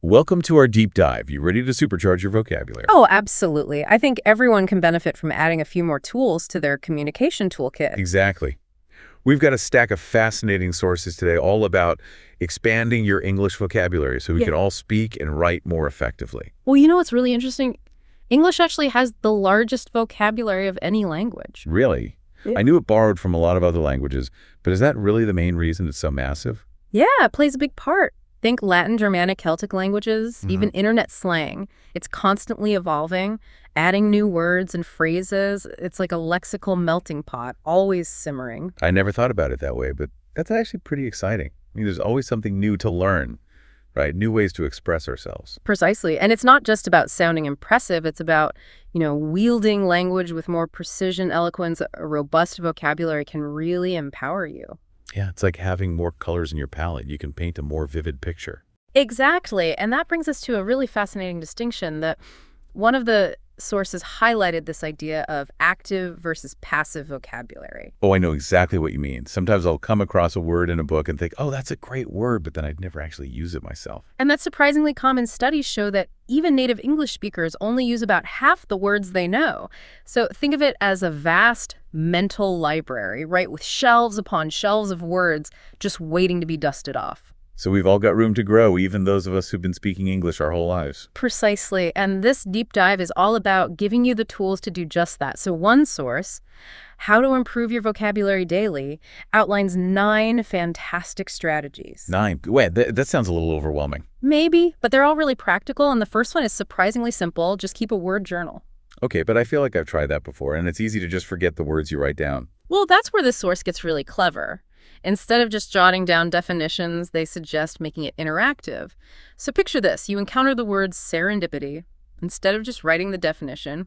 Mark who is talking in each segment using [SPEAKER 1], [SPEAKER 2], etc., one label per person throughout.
[SPEAKER 1] Welcome to our deep dive. You ready to supercharge your vocabulary?
[SPEAKER 2] Oh, absolutely. I think everyone can benefit from adding a few more tools to their communication toolkit.
[SPEAKER 1] Exactly. We've got a stack of fascinating sources today all about expanding your English vocabulary so we can all speak and write more effectively.
[SPEAKER 2] Well, you know what's really interesting? English actually has the largest vocabulary of any language.
[SPEAKER 1] Really?
[SPEAKER 2] Yeah.
[SPEAKER 1] I knew it borrowed from a lot of other languages, but is that really the main reason it's so massive?
[SPEAKER 2] Yeah, it plays a big part. Think Latin, Germanic, Celtic languages, even internet slang. It's constantly evolving, adding new words and phrases. It's like a lexical melting pot, always simmering.
[SPEAKER 1] I never thought about it that way, but that's actually pretty exciting. I mean, there's always something new to learn, right? New ways to express ourselves.
[SPEAKER 2] Precisely. And it's not just about sounding impressive. It's about, wielding language with more precision, eloquence. A robust vocabulary can really empower you.
[SPEAKER 1] Yeah, it's like having more colors in your palette. You can paint a more vivid picture.
[SPEAKER 2] Exactly. And that brings us to a really fascinating distinction that one of the sources highlighted this idea of active versus passive vocabulary.
[SPEAKER 1] Oh, I know exactly what you mean. Sometimes I'll come across a word in a book and think, oh, that's a great word, but then I'd never actually use it myself.
[SPEAKER 2] And that's surprisingly common. Studies show that even native English speakers only use about half the words they know. So think of it as a vast mental library, right, with shelves upon shelves of words just waiting to be dusted off.
[SPEAKER 1] So we've all got room to grow, even those of us who've been speaking English our whole lives.
[SPEAKER 2] Precisely. And this deep dive is all about giving you the tools to do just that. So one source, How to Improve Your Vocabulary Daily, outlines 9 fantastic strategies.
[SPEAKER 1] 9? Wait, that sounds a little overwhelming.
[SPEAKER 2] Maybe, but they're all really practical. And the first one is surprisingly simple. Just keep a word journal.
[SPEAKER 1] Okay, but I feel like I've tried that before, and it's easy to just forget the words you write down.
[SPEAKER 2] Well, that's where this source gets really clever. Instead of just jotting down definitions, they suggest making it interactive. So picture this. You encounter the word serendipity. Instead of just writing the definition,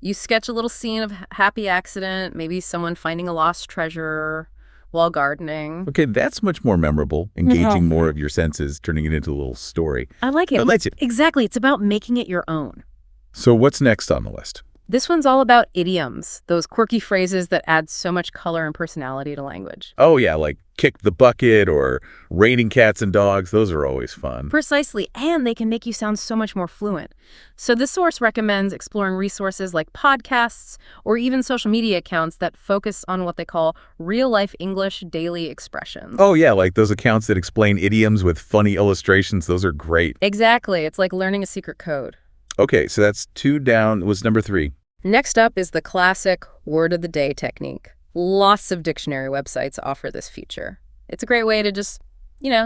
[SPEAKER 2] you sketch a little scene of happy accident, maybe someone finding a lost treasure while gardening.
[SPEAKER 1] Okay, that's much more memorable, engaging more of your senses, turning it into a little story.
[SPEAKER 2] I like it.
[SPEAKER 1] I like it.
[SPEAKER 2] Exactly. It's about making it your own.
[SPEAKER 1] So what's next on the list?
[SPEAKER 2] This one's all about idioms, those quirky phrases that add so much color and personality to language.
[SPEAKER 1] Oh, yeah, like kick the bucket or raining cats and dogs. Those are always fun.
[SPEAKER 2] Precisely, and they can make you sound so much more fluent. So this source recommends exploring resources like podcasts or even social media accounts that focus on what they call real-life English daily expressions.
[SPEAKER 1] Oh, yeah, like those accounts that explain idioms with funny illustrations. Those are great.
[SPEAKER 2] Exactly. It's like learning a secret code.
[SPEAKER 1] Okay, so that's 2 down. What's number 3?
[SPEAKER 2] Next up is the classic word of the day technique. Lots of dictionary websites offer this feature. It's a great way to just,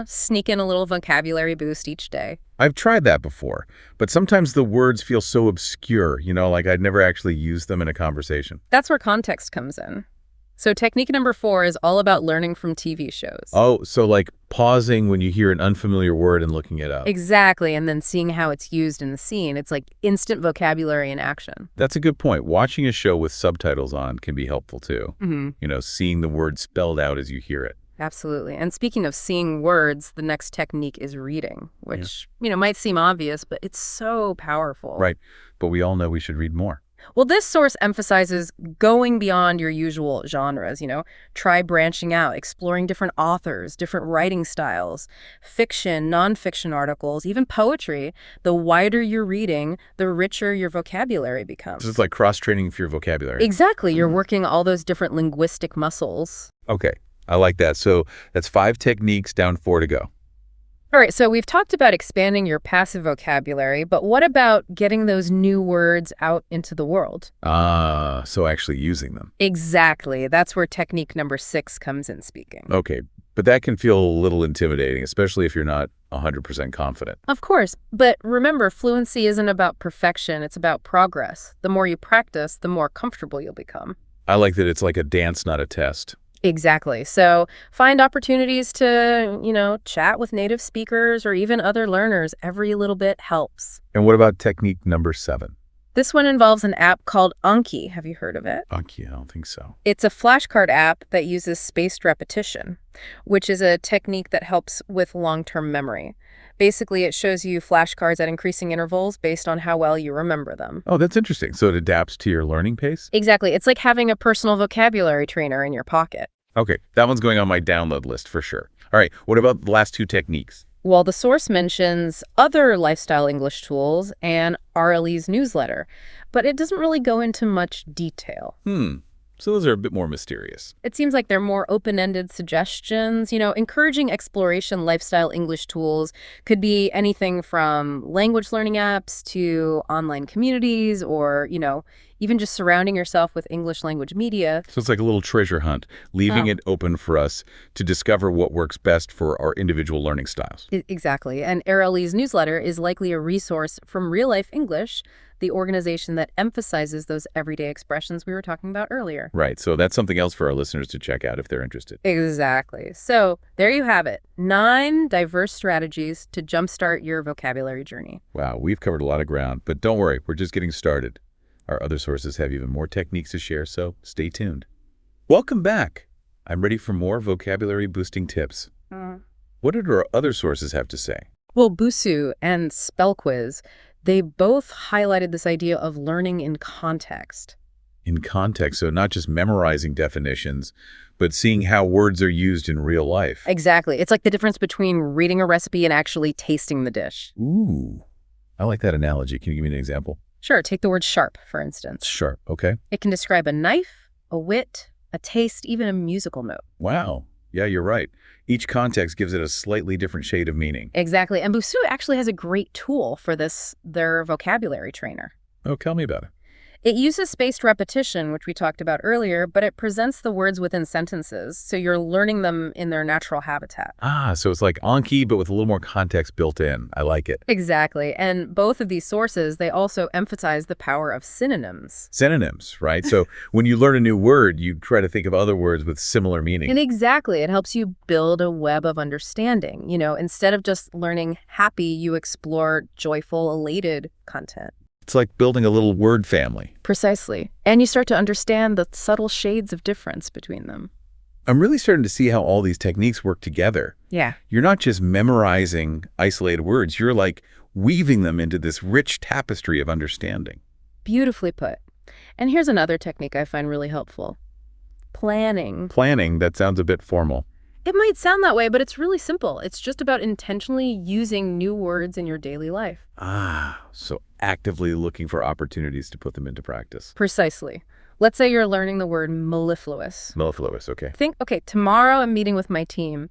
[SPEAKER 2] sneak in a little vocabulary boost each day.
[SPEAKER 1] I've tried that before, but sometimes the words feel so obscure, like I'd never actually used them in a conversation.
[SPEAKER 2] That's where context comes in. So technique number 4 is all about learning from TV shows.
[SPEAKER 1] Oh, so like pausing when you hear an unfamiliar word and looking it up.
[SPEAKER 2] Exactly, and then seeing how it's used in the scene. It's like instant vocabulary in action.
[SPEAKER 1] That's a good point. Watching a show with subtitles on can be helpful too. Seeing the word spelled out as you hear it.
[SPEAKER 2] Absolutely. And speaking of seeing words, the next technique is reading, which, might seem obvious, but it's so powerful.
[SPEAKER 1] Right, but we all know we should read more.
[SPEAKER 2] Well, this source emphasizes going beyond your usual genres, Try branching out, exploring different authors, different writing styles, fiction, nonfiction articles, even poetry. The wider you're reading, the richer your vocabulary becomes.
[SPEAKER 1] So it's like cross-training for your vocabulary.
[SPEAKER 2] Exactly. You're working all those different linguistic muscles.
[SPEAKER 1] Okay, I like that. So that's 5 techniques, down 4 to go.
[SPEAKER 2] All right, so we've talked about expanding your passive vocabulary, but what about getting those new words out into the world?
[SPEAKER 1] So actually using them.
[SPEAKER 2] Exactly. That's where technique number 6 comes in speaking.
[SPEAKER 1] Okay, but that can feel a little intimidating, especially if you're not 100% confident.
[SPEAKER 2] Of course, but remember, fluency isn't about perfection, it's about progress. The more you practice, the more comfortable you'll become.
[SPEAKER 1] I like that it's like a dance, not a test.
[SPEAKER 2] Exactly. So find opportunities to, chat with native speakers or even other learners. Every little bit helps.
[SPEAKER 1] And what about technique number 7?
[SPEAKER 2] This one involves an app called Anki. Have you heard of it?
[SPEAKER 1] Anki, I don't think so.
[SPEAKER 2] It's a flashcard app that uses spaced repetition, which is a technique that helps with long-term memory. Basically, it shows you flashcards at increasing intervals based on how well you remember them.
[SPEAKER 1] Oh, that's interesting. So it adapts to your learning pace?
[SPEAKER 2] Exactly. It's like having a personal vocabulary trainer in your pocket.
[SPEAKER 1] Okay, that one's going on my download list for sure. All right, what about the last 2 techniques?
[SPEAKER 2] Well, the source mentions other lifestyle English tools and RLE's newsletter, but it doesn't really go into much detail.
[SPEAKER 1] So those are a bit more mysterious.
[SPEAKER 2] It seems like they're more open-ended suggestions. Encouraging exploration lifestyle English tools could be anything from language learning apps to online communities or, even just surrounding yourself with English language media.
[SPEAKER 1] So it's like a little treasure hunt, leaving it open for us to discover what works best for our individual learning styles.
[SPEAKER 2] Exactly. And RLE's newsletter is likely a resource from Real Life English, the organization that emphasizes those everyday expressions we were talking about earlier.
[SPEAKER 1] Right. So that's something else for our listeners to check out if they're interested.
[SPEAKER 2] Exactly. So there you have it. 9 diverse strategies to jumpstart your vocabulary journey.
[SPEAKER 1] Wow, we've covered a lot of ground, but don't worry, we're just getting started. Our other sources have even more techniques to share, so stay tuned. Welcome back. I'm ready for more vocabulary boosting tips. What did our other sources have to say?
[SPEAKER 2] Well, Busu and Spell Quiz, they both highlighted this idea of learning in context.
[SPEAKER 1] In context, so not just memorizing definitions, but seeing how words are used in real life.
[SPEAKER 2] Exactly. It's like the difference between reading a recipe and actually tasting the dish.
[SPEAKER 1] Ooh, I like that analogy. Can you give me an example?
[SPEAKER 2] Sure. Take the word sharp, for instance.
[SPEAKER 1] Sharp, okay.
[SPEAKER 2] It can describe a knife, a wit, a taste, even a musical note.
[SPEAKER 1] Wow. Yeah, you're right. Each context gives it a slightly different shade of meaning.
[SPEAKER 2] Exactly. And Busu actually has a great tool for this, their vocabulary trainer.
[SPEAKER 1] Oh, tell me about it.
[SPEAKER 2] It uses spaced repetition, which we talked about earlier, but it presents the words within sentences, so you're learning them in their natural habitat.
[SPEAKER 1] So it's like Anki, but with a little more context built in. I like it.
[SPEAKER 2] Exactly. And both of these sources, they also emphasize the power of synonyms.
[SPEAKER 1] Synonyms, right? So when you learn a new word, you try to think of other words with similar meaning.
[SPEAKER 2] And exactly. It helps you build a web of understanding. Instead of just learning happy, you explore joyful, elated content.
[SPEAKER 1] It's like building a little word family.
[SPEAKER 2] Precisely. And you start to understand the subtle shades of difference between them.
[SPEAKER 1] I'm really starting to see how all these techniques work together.
[SPEAKER 2] Yeah.
[SPEAKER 1] You're not just memorizing isolated words. You're like weaving them into this rich tapestry of understanding.
[SPEAKER 2] Beautifully put. And here's another technique I find really helpful. Planning.
[SPEAKER 1] Planning, that sounds a bit formal.
[SPEAKER 2] It might sound that way, but it's really simple. It's just about intentionally using new words in your daily life.
[SPEAKER 1] So actively looking for opportunities to put them into practice.
[SPEAKER 2] Precisely. Let's say you're learning the word mellifluous.
[SPEAKER 1] Mellifluous, okay.
[SPEAKER 2] Think, okay, tomorrow I'm meeting with my team.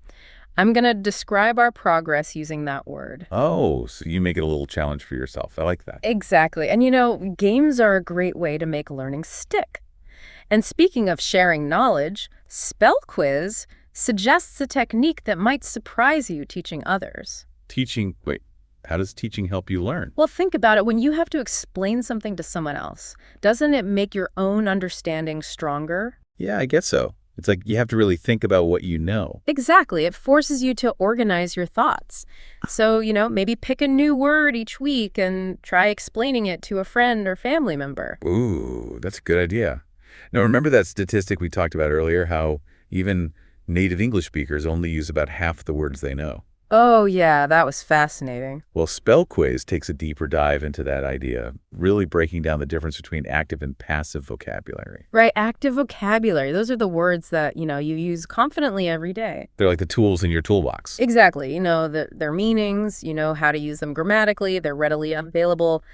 [SPEAKER 2] I'm going to describe our progress using that word.
[SPEAKER 1] Oh, so you make it a little challenge for yourself. I like that.
[SPEAKER 2] Exactly. And games are a great way to make learning stick. And speaking of sharing knowledge, Spell Quiz suggests a technique that might surprise you teaching others.
[SPEAKER 1] Wait, how does teaching help you learn?
[SPEAKER 2] Well, think about it. When you have to explain something to someone else, doesn't it make your own understanding stronger?
[SPEAKER 1] Yeah, I guess so. It's like you have to really think about what you know.
[SPEAKER 2] Exactly. It forces you to organize your thoughts. So, maybe pick a new word each week and try explaining it to a friend or family member.
[SPEAKER 1] Ooh, that's a good idea. Now, remember that statistic we talked about earlier, how even native English speakers only use about half the words they know?
[SPEAKER 2] Oh, yeah, that was fascinating.
[SPEAKER 1] Well, Spell Quiz takes a deeper dive into that idea, really breaking down the difference between active and passive vocabulary.
[SPEAKER 2] Right, active vocabulary. Those are the words that, you use confidently every day.
[SPEAKER 1] They're like the tools in your toolbox.
[SPEAKER 2] Exactly. Their meanings, how to use them grammatically, they're readily available.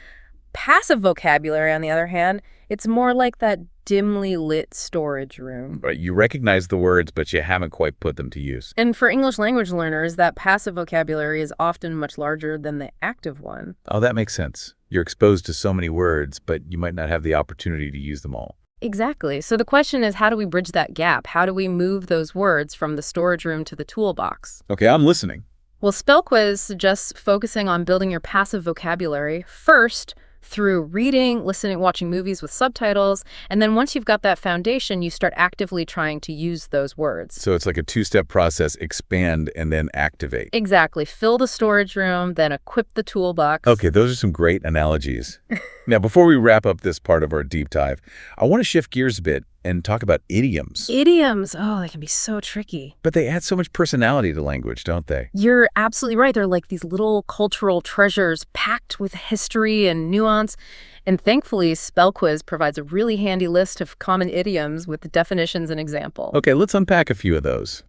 [SPEAKER 2] Passive vocabulary, on the other hand, it's more like that dimly lit storage room.
[SPEAKER 1] Right, you recognize the words, but you haven't quite put them to use.
[SPEAKER 2] And for English language learners, that passive vocabulary is often much larger than the active one.
[SPEAKER 1] Oh, that makes sense. You're exposed to so many words, but you might not have the opportunity to use them all.
[SPEAKER 2] Exactly. So the question is, how do we bridge that gap? How do we move those words from the storage room to the toolbox?
[SPEAKER 1] Okay, I'm listening.
[SPEAKER 2] Well, Spell Quiz suggests focusing on building your passive vocabulary first through reading, listening, watching movies with subtitles, and then once you've got that foundation, you start actively trying to use those words.
[SPEAKER 1] So it's like a two-step process: expand and then activate.
[SPEAKER 2] Exactly. Fill the storage room, then equip the toolbox.
[SPEAKER 1] Okay, those are some great analogies. Now, before we wrap up this part of our deep dive, I want to shift gears a bit and talk about idioms.
[SPEAKER 2] Idioms. Oh, they can be so tricky.
[SPEAKER 1] But they add so much personality to language, don't they?
[SPEAKER 2] You're absolutely right. They're like these little cultural treasures packed with history and nuance. And thankfully, Spell Quiz provides a really handy list of common idioms with definitions and examples.
[SPEAKER 1] Okay, let's unpack a few of those.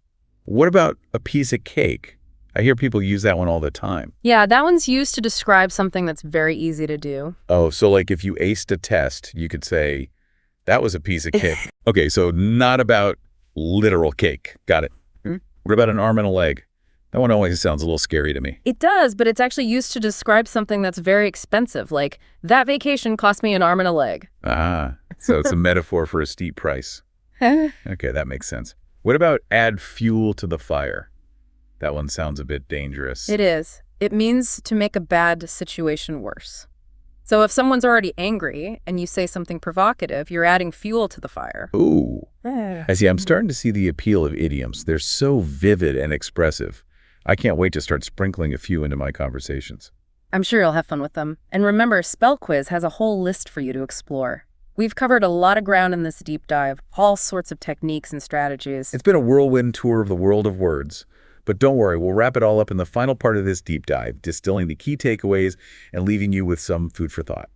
[SPEAKER 1] What about a piece of cake? I hear people use that one all the time.
[SPEAKER 2] Yeah, that one's used to describe something that's very easy to do.
[SPEAKER 1] Oh, so like if you aced a test, you could say, that was a piece of cake. Okay, so not about literal cake. Got it. What about an arm and a leg? That one always sounds a little scary to me.
[SPEAKER 2] It does, but it's actually used to describe something that's very expensive, like, that vacation cost me an arm and a leg.
[SPEAKER 1] Ah, so it's a metaphor for a steep price. Okay, that makes sense. What about add fuel to the fire? That one sounds a bit dangerous.
[SPEAKER 2] It is. It means to make a bad situation worse. So if someone's already angry and you say something provocative, you're adding fuel to the fire.
[SPEAKER 1] Ooh. I see. I'm starting to see the appeal of idioms. They're so vivid and expressive. I can't wait to start sprinkling a few into my conversations.
[SPEAKER 2] I'm sure you'll have fun with them. And remember, Spell Quiz has a whole list for you to explore. We've covered a lot of ground in this deep dive, all sorts of techniques and strategies.
[SPEAKER 1] It's been a whirlwind tour of the world of words. But don't worry, we'll wrap it all up in the final part of this deep dive, distilling the key takeaways and leaving you with some food for thought.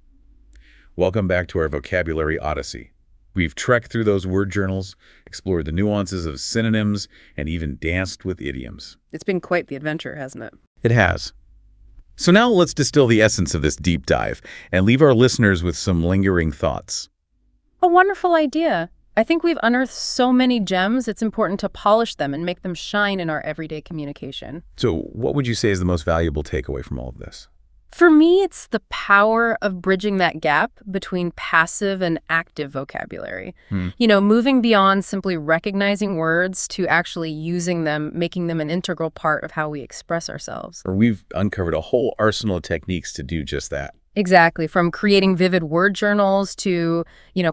[SPEAKER 1] Welcome back to our vocabulary odyssey. We've trekked through those word journals, explored the nuances of synonyms, and even danced with idioms.
[SPEAKER 2] It's been quite the adventure, hasn't it?
[SPEAKER 1] It has. So now let's distill the essence of this deep dive and leave our listeners with some lingering thoughts.
[SPEAKER 2] A wonderful idea. I think we've unearthed so many gems, it's important to polish them and make them shine in our everyday communication.
[SPEAKER 1] So what would you say is the most valuable takeaway from all of this?
[SPEAKER 2] For me, it's the power of bridging that gap between passive and active vocabulary. Moving beyond simply recognizing words to actually using them, making them an integral part of how we express ourselves.
[SPEAKER 1] We've uncovered a whole arsenal of techniques to do just that.
[SPEAKER 2] Exactly. From creating vivid word journals to,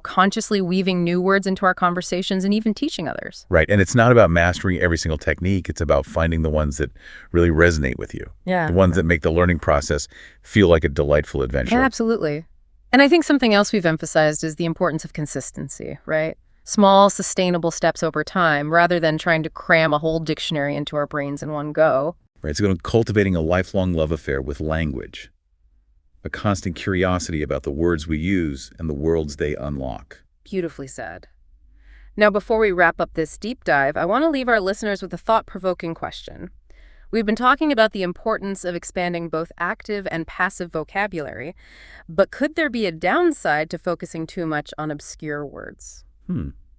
[SPEAKER 2] consciously weaving new words into our conversations and even teaching others.
[SPEAKER 1] Right. And it's not about mastering every single technique. It's about finding the ones that really resonate with you.
[SPEAKER 2] Yeah.
[SPEAKER 1] The ones that make the learning process feel like a delightful adventure.
[SPEAKER 2] Yeah, absolutely. And I think something else we've emphasized is the importance of consistency, right? Small, sustainable steps over time rather than trying to cram a whole dictionary into our brains in one go.
[SPEAKER 1] Right. So cultivating a lifelong love affair with language. A constant curiosity about the words we use and the worlds they unlock.
[SPEAKER 2] Beautifully said. Now, before we wrap up this deep dive, I want to leave our listeners with a thought-provoking question. We've been talking about the importance of expanding both active and passive vocabulary, but could there be a downside to focusing too much on obscure words?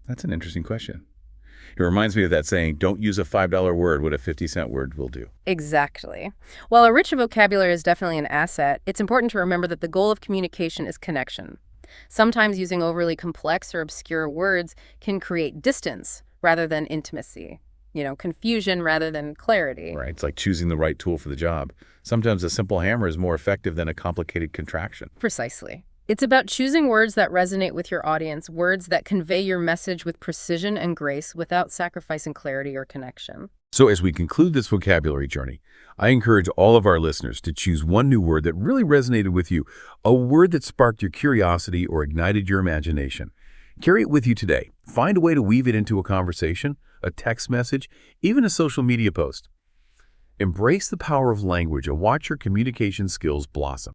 [SPEAKER 1] That's an interesting question. It reminds me of that saying, don't use a $5 word what a 50-cent word will do.
[SPEAKER 2] Exactly. While a rich vocabulary is definitely an asset, it's important to remember that the goal of communication is connection. Sometimes using overly complex or obscure words can create distance rather than intimacy. Confusion rather than clarity.
[SPEAKER 1] Right. It's like choosing the right tool for the job. Sometimes a simple hammer is more effective than a complicated contraction.
[SPEAKER 2] Precisely. It's about choosing words that resonate with your audience, words that convey your message with precision and grace without sacrificing clarity or connection.
[SPEAKER 1] So as we conclude this vocabulary journey, I encourage all of our listeners to choose one new word that really resonated with you, a word that sparked your curiosity or ignited your imagination. Carry it with you today. Find a way to weave it into a conversation, a text message, even a social media post. Embrace the power of language and watch your communication skills blossom.